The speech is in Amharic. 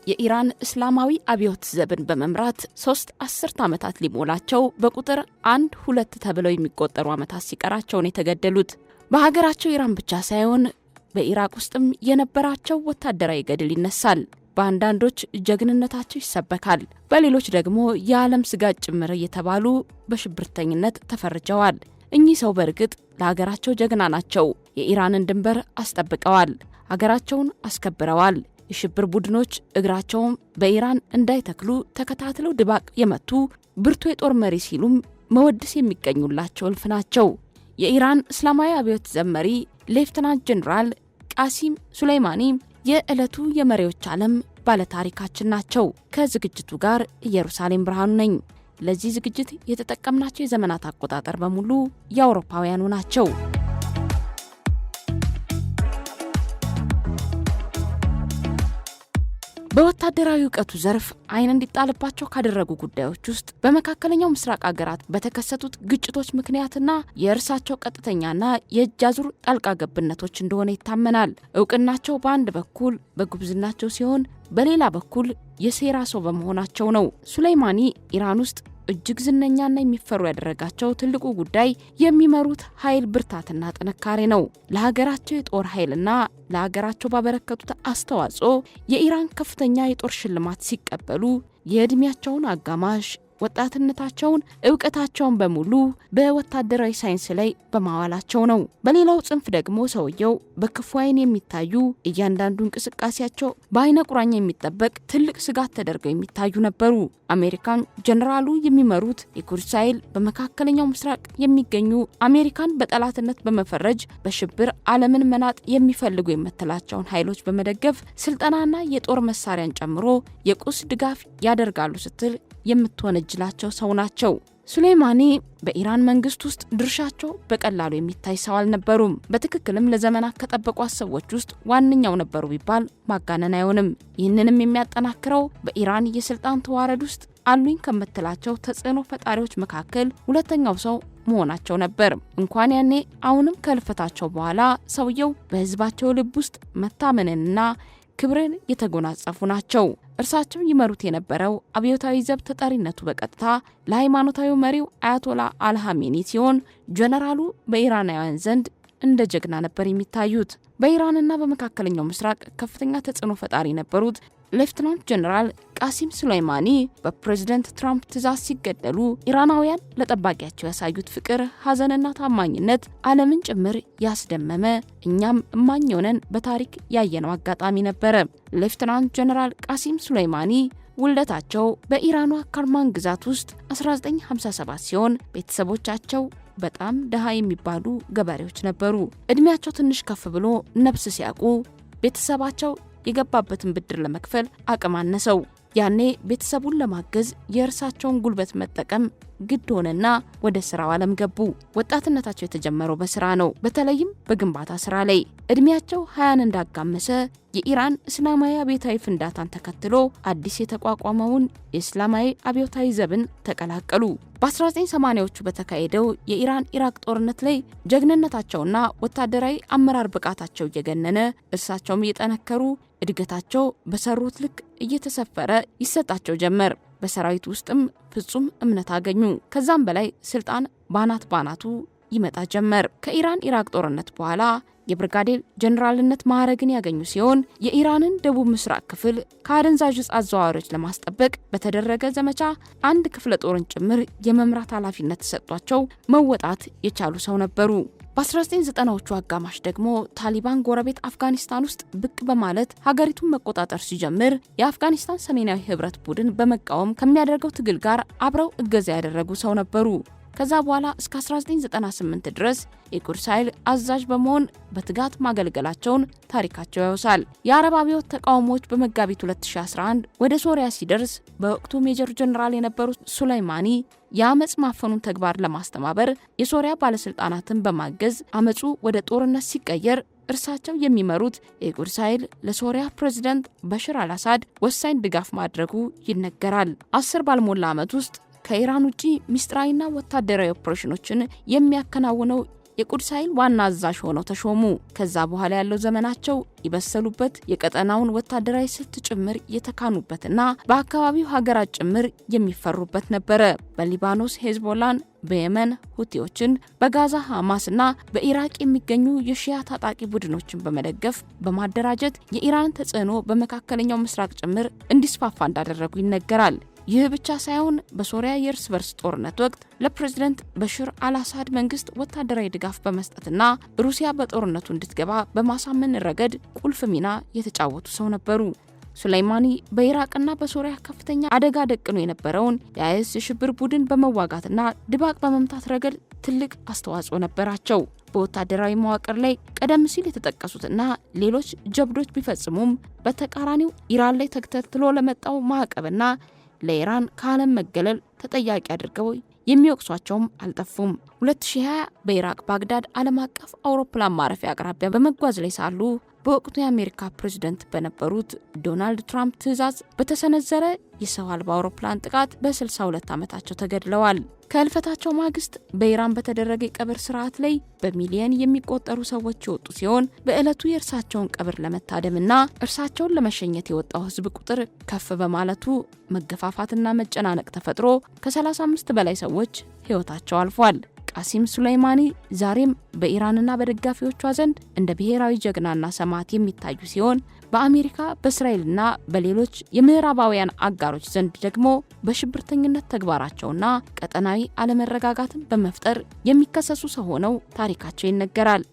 የኢራን እስላማዊ አብዮት ዘብን በመምራት 3 አስርት ዓመታት ሊሞላቸው በቁጥር 1-2 ተብለው የሚቆጠሩ ዓመታት ሲቀራቸው ነው የተገደሉት። በሀገራቸው ኢራን ብቻ ሳይሆን በኢራቅ ውስጥም የነበራቸው ወታደራዊ ገድል ይነሳል። በአንዳንዶች ጀግንነታቸው ይሰበካል፣ በሌሎች ደግሞ የዓለም ስጋት ጭምር እየተባሉ በሽብርተኝነት ተፈርጀዋል። እኚህ ሰው በእርግጥ ለሀገራቸው ጀግና ናቸው። የኢራንን ድንበር አስጠብቀዋል፣ ሀገራቸውን አስከብረዋል። የሽብር ቡድኖች እግራቸውን በኢራን እንዳይተክሉ ተከታትለው ድባቅ የመቱ ብርቱ የጦር መሪ ሲሉም መወድስ የሚገኙላቸው እልፍ ናቸው። የኢራን እስላማዊ አብዮት ዘመሪ ሌፍተናንት ጀነራል ቃሲም ሱሌይማኒ የዕለቱ የመሪዎች ዓለም ባለታሪካችን ናቸው። ከዝግጅቱ ጋር ኢየሩሳሌም ብርሃኑ ነኝ። ለዚህ ዝግጅት የተጠቀምናቸው የዘመናት አቆጣጠር በሙሉ የአውሮፓውያኑ ናቸው። በወታደራዊ ዕውቀቱ ዘርፍ አይን እንዲጣልባቸው ካደረጉ ጉዳዮች ውስጥ በመካከለኛው ምስራቅ ሀገራት በተከሰቱት ግጭቶች ምክንያትና የእርሳቸው ቀጥተኛና የእጅ አዙር ጣልቃ ገብነቶች እንደሆነ ይታመናል። እውቅናቸው በአንድ በኩል በጉብዝናቸው ሲሆን፣ በሌላ በኩል የሴራ ሰው በመሆናቸው ነው። ሱሌይማኒ ኢራን ውስጥ እጅግ ዝነኛና የሚፈሩ ያደረጋቸው ትልቁ ጉዳይ የሚመሩት ኃይል ብርታትና ጥንካሬ ነው። ለሀገራቸው የጦር ኃይልና ለሀገራቸው ባበረከቱት አስተዋጽኦ የኢራን ከፍተኛ የጦር ሽልማት ሲቀበሉ የዕድሜያቸውን አጋማሽ ወጣትነታቸውን ዕውቀታቸውን በሙሉ በወታደራዊ ሳይንስ ላይ በማዋላቸው ነው። በሌላው ጽንፍ ደግሞ ሰውየው በክፉ አይን የሚታዩ እያንዳንዱ እንቅስቃሴያቸው በአይነ ቁራኛ የሚጠበቅ ትልቅ ስጋት ተደርገው የሚታዩ ነበሩ። አሜሪካን ጀነራሉ የሚመሩት የቁድስ ኃይል በመካከለኛው ምስራቅ የሚገኙ አሜሪካን በጠላትነት በመፈረጅ በሽብር ዓለምን መናጥ የሚፈልጉ የምትላቸውን ኃይሎች በመደገፍ ስልጠናና የጦር መሳሪያን ጨምሮ የቁስ ድጋፍ ያደርጋሉ ስትል የምትወነጅላቸው ሰው ናቸው። ሱሌይማኒ በኢራን መንግስት ውስጥ ድርሻቸው በቀላሉ የሚታይ ሰው አልነበሩም። በትክክልም ለዘመናት ከጠበቋት ሰዎች ውስጥ ዋነኛው ነበሩ ቢባል ማጋነን አይሆንም። ይህንንም የሚያጠናክረው በኢራን የስልጣን ተዋረድ ውስጥ አሉኝ ከምትላቸው ተጽዕኖ ፈጣሪዎች መካከል ሁለተኛው ሰው መሆናቸው ነበር። እንኳን ያኔ አሁንም ከልፈታቸው በኋላ ሰውየው በህዝባቸው ልብ ውስጥ መታመንንና ክብርን የተጎናጸፉ ናቸው። እርሳቸው ይመሩት የነበረው አብዮታዊ ዘብ ተጠሪነቱ በቀጥታ ለሃይማኖታዊ መሪው አያቶላ አልሃሜኒ ሲሆን፣ ጀነራሉ በኢራናውያን ዘንድ እንደ ጀግና ነበር የሚታዩት። በኢራንና በመካከለኛው ምስራቅ ከፍተኛ ተጽዕኖ ፈጣሪ የነበሩት ሌፍተናንት ጀነራል ቃሲም ሱሌይማኒ በፕሬዝዳንት ትራምፕ ትዕዛዝ ሲገደሉ ኢራናውያን ለጠባቂያቸው ያሳዩት ፍቅር፣ ሐዘንና ታማኝነት ዓለምን ጭምር ያስደመመ እኛም እማኝ ሆነን በታሪክ ያየነው አጋጣሚ ነበረ። ሌፍተናንት ጀነራል ቃሲም ሱሌይማኒ ውልደታቸው በኢራኗ ከርማን ግዛት ውስጥ 1957 ሲሆን ቤተሰቦቻቸው በጣም ደሃ የሚባሉ ገበሬዎች ነበሩ። እድሜያቸው ትንሽ ከፍ ብሎ ነፍስ ሲያውቁ ቤተሰባቸው የገባበትን ብድር ለመክፈል አቅም አነሰው። ያኔ ቤተሰቡን ለማገዝ የእርሳቸውን ጉልበት መጠቀም ግድ ሆነና ወደ ስራው ዓለም ገቡ። ወጣትነታቸው የተጀመረው በስራ ነው፣ በተለይም በግንባታ ስራ ላይ። እድሜያቸው 20 እንዳጋመሰ የኢራን እስላማዊ አብዮታዊ ፍንዳታን ተከትሎ አዲስ የተቋቋመውን የእስላማዊ አብዮታዊ ዘብን ተቀላቀሉ። በ1980ዎቹ በተካሄደው የኢራን ኢራቅ ጦርነት ላይ ጀግንነታቸውና ወታደራዊ አመራር ብቃታቸው እየገነነ እርሳቸውም እየጠነከሩ እድገታቸው በሰሩት ልክ እየተሰፈረ ይሰጣቸው ጀመር። በሰራዊት ውስጥም ፍጹም እምነት አገኙ። ከዛም በላይ ስልጣን ባናቱ ይመጣ ጀመር። ከኢራን ኢራቅ ጦርነት በኋላ የብርጋዴር ጀነራልነት ማዕረግን ያገኙ ሲሆን የኢራንን ደቡብ ምስራቅ ክፍል ከአደንዛዥ ዕፅ አዘዋዋሪዎች ለማስጠበቅ በተደረገ ዘመቻ አንድ ክፍለ ጦርን ጭምር የመምራት ኃላፊነት ተሰጥቷቸው መወጣት የቻሉ ሰው ነበሩ። በ1990ዎቹ አጋማሽ ደግሞ ታሊባን ጎረቤት አፍጋኒስታን ውስጥ ብቅ በማለት ሀገሪቱን መቆጣጠር ሲጀምር የአፍጋኒስታን ሰሜናዊ ህብረት ቡድን በመቃወም ከሚያደርገው ትግል ጋር አብረው እገዛ ያደረጉ ሰው ነበሩ። ከዛ በኋላ እስከ 1998 ድረስ የቁድስ ኃይል አዛዥ በመሆን በትጋት ማገልገላቸውን ታሪካቸው ያወሳል። የአረብ አብዮት ተቃውሞዎች በመጋቢት 2011 ወደ ሶሪያ ሲደርስ በወቅቱ ሜጀር ጀነራል የነበሩት ሱሌይማኒ የአመጽ ማፈኑን ተግባር ለማስተባበር የሶሪያ ባለስልጣናትን በማገዝ አመጹ ወደ ጦርነት ሲቀየር እርሳቸው የሚመሩት የቁድስ ኃይል ለሶሪያ ፕሬዝዳንት በሽር አልአሳድ ወሳኝ ድጋፍ ማድረጉ ይነገራል። 10 ባልሞላ ዓመት ውስጥ ከኢራን ውጪ ሚስጥራዊና ወታደራዊ ኦፕሬሽኖችን የሚያከናውነው የቁድስ ኃይል ዋና አዛዥ ሆነው ተሾሙ። ከዛ በኋላ ያለው ዘመናቸው ይበሰሉበት የቀጠናውን ወታደራዊ ስልት ጭምር የተካኑበትና በአካባቢው ሀገራት ጭምር የሚፈሩበት ነበረ። በሊባኖስ ሄዝቦላን፣ በየመን ሁቲዎችን፣ በጋዛ ሐማስና በኢራቅ የሚገኙ የሺያ ታጣቂ ቡድኖችን በመደገፍ በማደራጀት የኢራን ተጽዕኖ በመካከለኛው ምስራቅ ጭምር እንዲስፋፋ እንዳደረጉ ይነገራል። ይህ ብቻ ሳይሆን በሶሪያ የእርስ በርስ ጦርነት ወቅት ለፕሬዝዳንት በሽር አልአሳድ መንግስት ወታደራዊ ድጋፍ በመስጠትና ሩሲያ በጦርነቱ እንድትገባ በማሳመን ረገድ ቁልፍ ሚና የተጫወቱ ሰው ነበሩ። ሱሌይማኒ በኢራቅና በሶሪያ ከፍተኛ አደጋ ደቅኖ የነበረውን የአይኤስ የሽብር ቡድን በመዋጋትና ድባቅ በመምታት ረገድ ትልቅ አስተዋጽኦ ነበራቸው። በወታደራዊ መዋቅር ላይ ቀደም ሲል የተጠቀሱትና ሌሎች ጀብዶች ቢፈጽሙም በተቃራኒው ኢራን ላይ ተከትሎ ለመጣው ማዕቀብና ለኢራን ከዓለም መገለል ተጠያቂ አድርገው የሚወቅሷቸውም አልጠፉም። 2020 በኢራቅ ባግዳድ ዓለም አቀፍ አውሮፕላን ማረፊያ አቅራቢያ በመጓዝ ላይ ሳሉ በወቅቱ የአሜሪካ ፕሬዝዳንት በነበሩት ዶናልድ ትራምፕ ትዕዛዝ በተሰነዘረ የሰው አልባ አውሮፕላን ጥቃት በ62 ዓመታቸው ተገድለዋል። ከህልፈታቸው ማግስት በኢራን በተደረገ የቀብር ስርዓት ላይ በሚሊዮን የሚቆጠሩ ሰዎች የወጡ ሲሆን በዕለቱ የእርሳቸውን ቀብር ለመታደምና እርሳቸውን ለመሸኘት የወጣው ህዝብ ቁጥር ከፍ በማለቱ መገፋፋትና መጨናነቅ ተፈጥሮ ከ35 በላይ ሰዎች ህይወታቸው አልፏል። ቃሲም ሱሌይማኒ ዛሬም በኢራንና በደጋፊዎቿ ዘንድ እንደ ብሔራዊ ጀግናና ሰማዕት የሚታዩ ሲሆን በአሜሪካ በእስራኤልና በሌሎች የምዕራባውያን አጋሮች ዘንድ ደግሞ በሽብርተኝነት ተግባራቸውና ቀጠናዊ አለመረጋጋትን በመፍጠር የሚከሰሱ ሰው ሆነው ታሪካቸው ይነገራል።